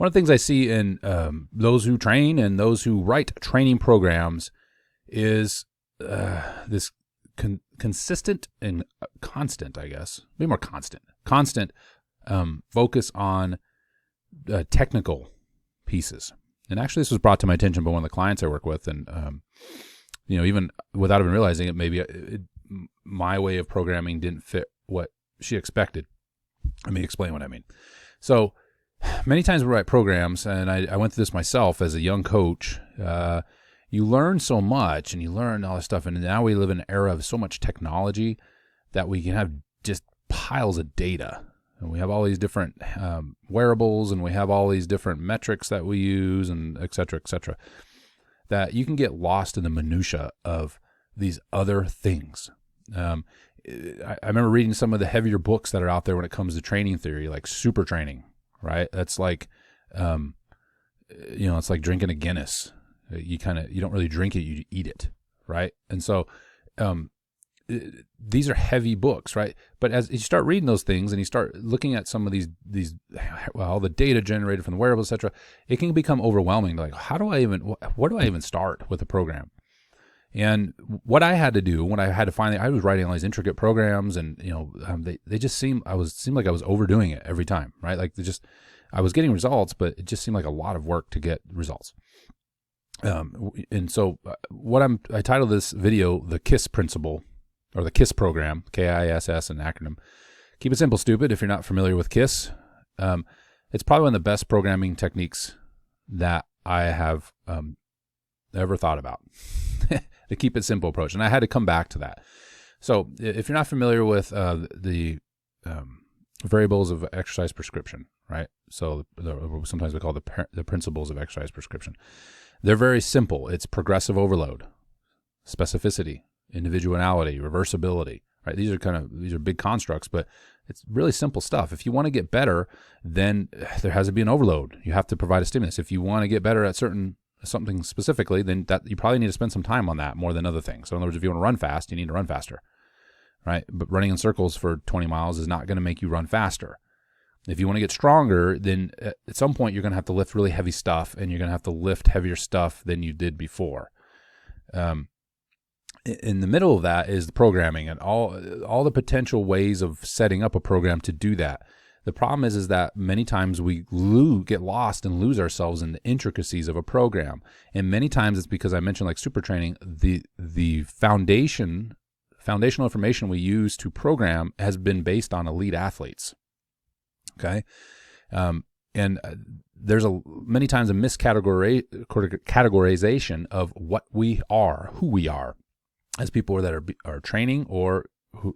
one of the things I see in those who train and those who write training programs is this consistent and constant, I guess, maybe more constant focus on technical pieces. And actually, this was brought to my attention by one of the clients I work with, and even without even realizing it, maybe my way of programming didn't fit what she expected. Let me explain what I mean. So many times we write programs, and I went through this myself as a young coach. You learn so much, and you learn all this stuff, and now we live in an era of so much technology that we can have just piles of data. And we have all these different wearables, and we have all these different metrics that we use, and et cetera, that you can get lost in the minutia of these other things. I remember reading some of the heavier books that are out there when it comes to training theory, like super training, right? That's like, it's like drinking a Guinness. You don't really drink it, you eat it, right? And so these are heavy books, right? But as you start reading those things and you start looking at some of these the data generated from the wearables, et cetera, it can become overwhelming. Like, where do I even start with a program? And what I had to do when I was writing all these intricate programs, and they just seemed like I was overdoing it every time, right? Like I was getting results, but it just seemed like a lot of work to get results. And so I titled this video the K.I.S.S principle, or the K.I.S.S program, K-I.S.S, an acronym. Keep it simple, stupid. If you're not familiar with K.I.S.S, it's probably one of the best programming techniques that I have ever thought about. The keep it simple approach. And I had to come back to that. So if you're not familiar with the variables of exercise prescription, right? So sometimes we call the principles of exercise prescription. They're very simple. It's progressive overload, specificity, individuality, reversibility, right? These are big constructs, but it's really simple stuff. If you want to get better, then there has to be an overload. You have to provide a stimulus. If you want to get better at something specifically, then that you probably need to spend some time on that more than other things. So in other words, if you want to run fast, you need to run faster, right? But running in circles for 20 miles is not going to make you run faster. If you want to get stronger, then at some point you're going to have to lift really heavy stuff, and you're going to have to lift heavier stuff than you did before. In the middle of that is the programming and all the potential ways of setting up a program to do that. The problem is that many times we get lost and lose ourselves in the intricacies of a program. And many times it's because I mentioned, like super training, the foundational information we use to program has been based on elite athletes. Okay. And there's many times a miscategorization of what we are, who we are, as people that are training, or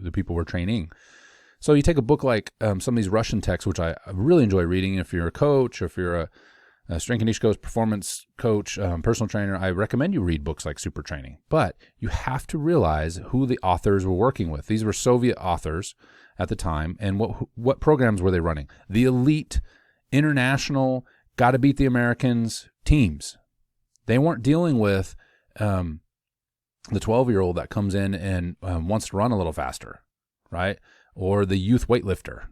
the people we're training. So you take a book like some of these Russian texts, which I really enjoy reading. If you're a coach, or if you're a strength conditioning coach, performance coach, personal trainer, I recommend you read books like Super Training. But you have to realize who the authors were working with. These were Soviet authors at the time, and what programs were they running? The elite, international, got to beat the Americans teams. They weren't dealing with the 12-year-old that comes in and wants to run a little faster, right? Or the youth weightlifter,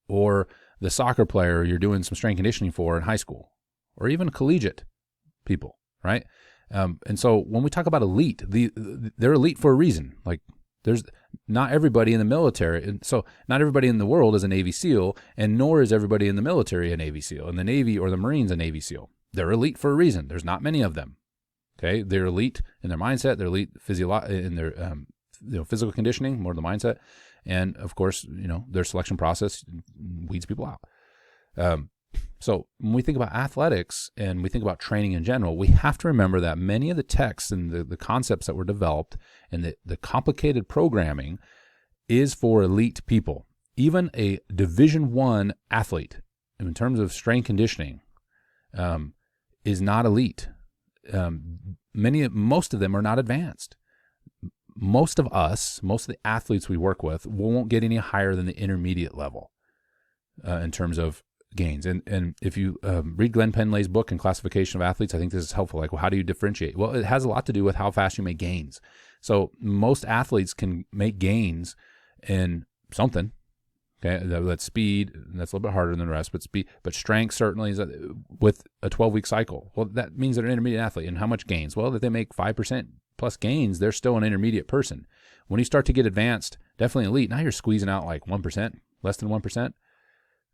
or the soccer player you're doing some strength conditioning for in high school, or even collegiate people, right? And so when we talk about elite, they're elite for a reason. Like, there's not everybody in the military, and so not everybody in the world is a Navy SEAL, and nor is everybody in the military a Navy SEAL, and the Navy or the Marines a Navy SEAL. They're elite for a reason. There's not many of them. Okay, they're elite in their mindset. They're elite in their physical conditioning, more the mindset, and of course, their selection process weeds people out. So when we think about athletics and we think about training in general, we have to remember that many of the texts and the concepts that were developed and the complicated programming is for elite people. Even a Division I athlete, in terms of strength conditioning, is not elite. Most of them are not advanced. Most of the athletes we work with won't get any higher than the intermediate level in terms of gains. And if you read Glenn Penley's book and Classification of Athletes, I think this is helpful. Like, well, how do you differentiate? Well, it has a lot to do with how fast you make gains. So most athletes can make gains in something, Okay, that's speed. That's a little bit harder than the rest, but speed. But strength certainly is with a 12-week cycle. Well, that means they're an intermediate athlete. And how much gains? Well, if they make 5% plus gains, they're still an intermediate person. When you start to get advanced, definitely elite, now you're squeezing out like 1%, less than 1%.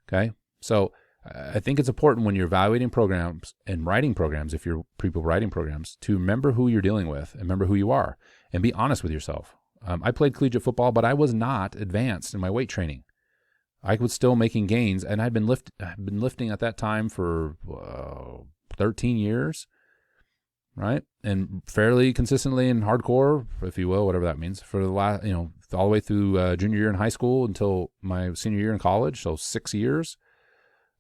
Okay, so I think it's important when you're evaluating programs and writing programs, if you're people writing programs, to remember who you're dealing with and remember who you are and be honest with yourself. I played collegiate football, but I was not advanced in my weight training. I was still making gains, and I'd been lifting at that time for 13 years, right? And fairly consistently and hardcore, if you will, whatever that means, for the last, all the way through junior year in high school until my senior year in college, so 6 years.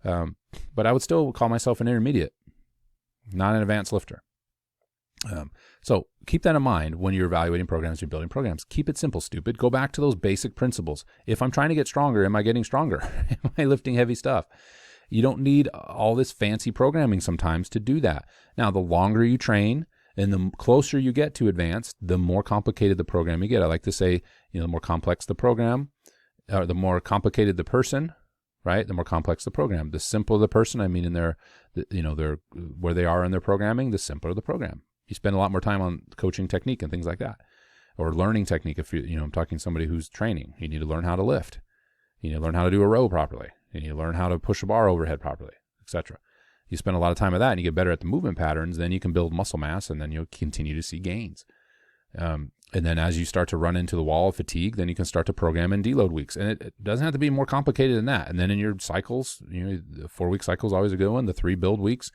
But I would still call myself an intermediate, not an advanced lifter. So keep that in mind when you're evaluating programs, you're building programs. Keep it simple, stupid. Go back to those basic principles. If I'm trying to get stronger, am I getting stronger? Am I lifting heavy stuff? You don't need all this fancy programming sometimes to do that. Now, the longer you train and the closer you get to advanced, the more complicated the program you get. I like to say, the more complex the program, or the more complicated the person, right? The more complex the program. The simpler the person, I mean, in their where they are in their programming, the simpler the program. You spend a lot more time on coaching technique and things like that, or learning technique. If I'm talking to somebody who's training, you need to learn how to lift. You need to learn how to do a row properly. You need to learn how to push a bar overhead properly, etc. You spend a lot of time with that, and you get better at the movement patterns. Then you can build muscle mass, and then you'll continue to see gains. And then as you start to run into the wall of fatigue, then you can start to program in deload weeks. And it doesn't have to be more complicated than that. And then in your cycles, the 4-week cycle is always a good one. The 3 build weeks.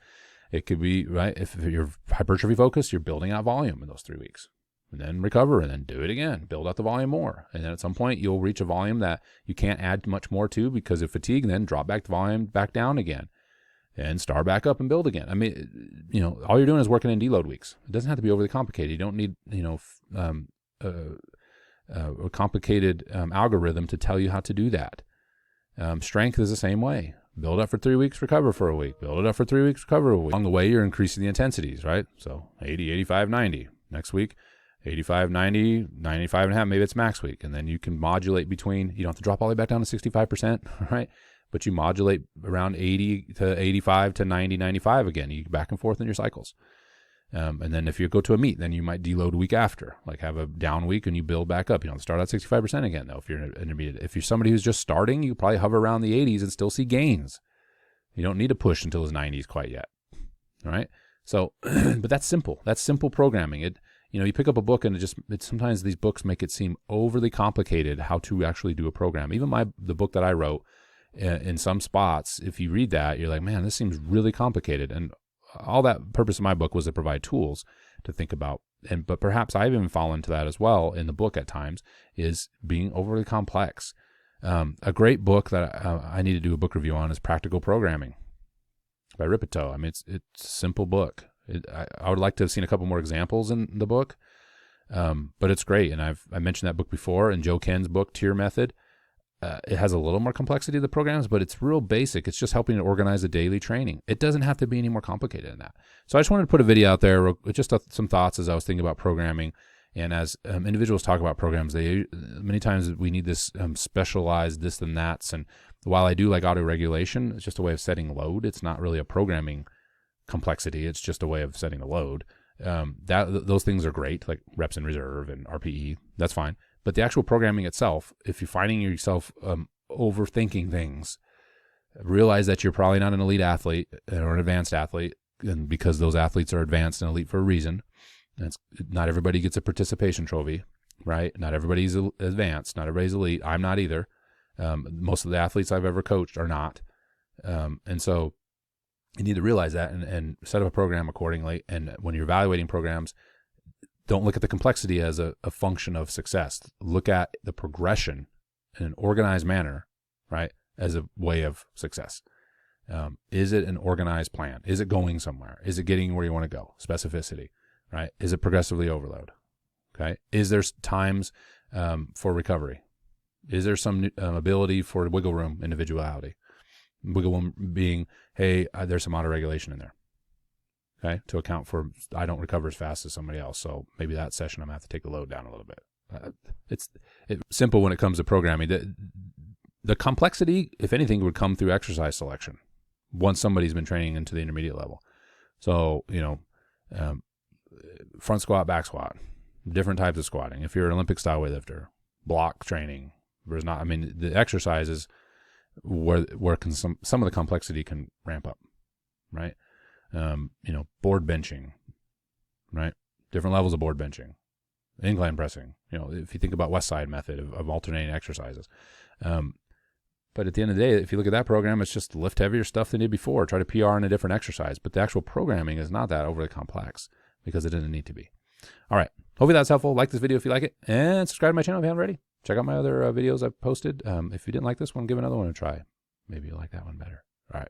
It could be, right, if you're hypertrophy focused, you're building out volume in those 3 weeks. And then recover, and then do it again. Build out the volume more. And then at some point, you'll reach a volume that you can't add much more to because of fatigue, and then drop back the volume back down again. And start back up and build again. I mean, all you're doing is working in deload weeks. It doesn't have to be overly complicated. You don't need, a complicated algorithm to tell you how to do that. Strength is the same way. Build up for 3 weeks, recover for a week. Build it up for 3 weeks, recover a week. Along the way, you're increasing the intensities, right? So 80, 85, 90. Next week, 85, 90, 95 and a half. Maybe it's max week. And then you can modulate between, you don't have to drop all the way back down to 65%, right? But you modulate around 80 to 85 to 90, 95 again. You go back and forth in your cycles. And then if you go to a meet, then you might deload a week after, like have a down week and you build back up. You don't start at 65% again, though, if you're an intermediate. If you're somebody who's just starting, you probably hover around the 80s and still see gains. You don't need to push until his 90s quite yet. All right. So, but that's simple. That's simple programming. You pick up a book and sometimes these books make it seem overly complicated how to actually do a program. Even the book that I wrote, in some spots, if you read that, you're like, man, this seems really complicated. And all that purpose of my book was to provide tools to think about. But perhaps I've even fallen to that as well in the book at times, is being overly complex. A great book that I need to do a book review on is Practical Programming by Ripito. I mean, it's a simple book. I would like to have seen a couple more examples in the book, but it's great. And I mentioned that book before, in Joe Ken's book, Tier Method. It has a little more complexity to the programs, but it's real basic. It's just helping to organize a daily training. It doesn't have to be any more complicated than that. So I just wanted to put a video out there with just some thoughts as I was thinking about programming. And as individuals talk about programs, many times we need this specialized this and that's. And while I do like auto-regulation, it's just a way of setting load. It's not really a programming complexity. It's just a way of setting a load. Those things are great, like reps in reserve and RPE. That's fine. But the actual programming itself, if you're finding yourself overthinking things, realize that you're probably not an elite athlete or an advanced athlete, and because those athletes are advanced and elite for a reason. Not everybody gets a participation trophy, right? Not everybody's advanced. Not everybody's elite. I'm not either. Most of the athletes I've ever coached are not. And so you need to realize that and set up a program accordingly. And when you're evaluating programs, don't look at the complexity as a function of success. Look at the progression in an organized manner, right, as a way of success. Is it an organized plan? Is it going somewhere? Is it getting where you want to go? Specificity, right? Is it progressively overload? Okay. Is there times for recovery? Is there some ability for wiggle room, individuality? Wiggle room being, hey, there's some auto-regulation in there. Okay, to account for I don't recover as fast as somebody else, so maybe that session I'm going to have to take the load down a little bit. It's simple when it comes to programming. the complexity, if anything, would come through exercise selection once somebody's been training into the intermediate level. So, front squat, back squat, different types of squatting. If you're an Olympic style weightlifter, block training, there's not, I mean, the exercises where some of the complexity can ramp up, right? Board benching, right? Different levels of board benching, incline pressing, if you think about West Side method of alternating exercises. But at the end of the day, if you look at that program, it's just lift heavier stuff than you did before, try to PR in a different exercise. But the actual programming is not that overly complex because it doesn't need to be. All right. Hopefully that's helpful. Like this video if you like it, and subscribe to my channel if you haven't already. Check out my other videos I've posted. If you didn't like this one, give another one a try. Maybe you'll like that one better. All right.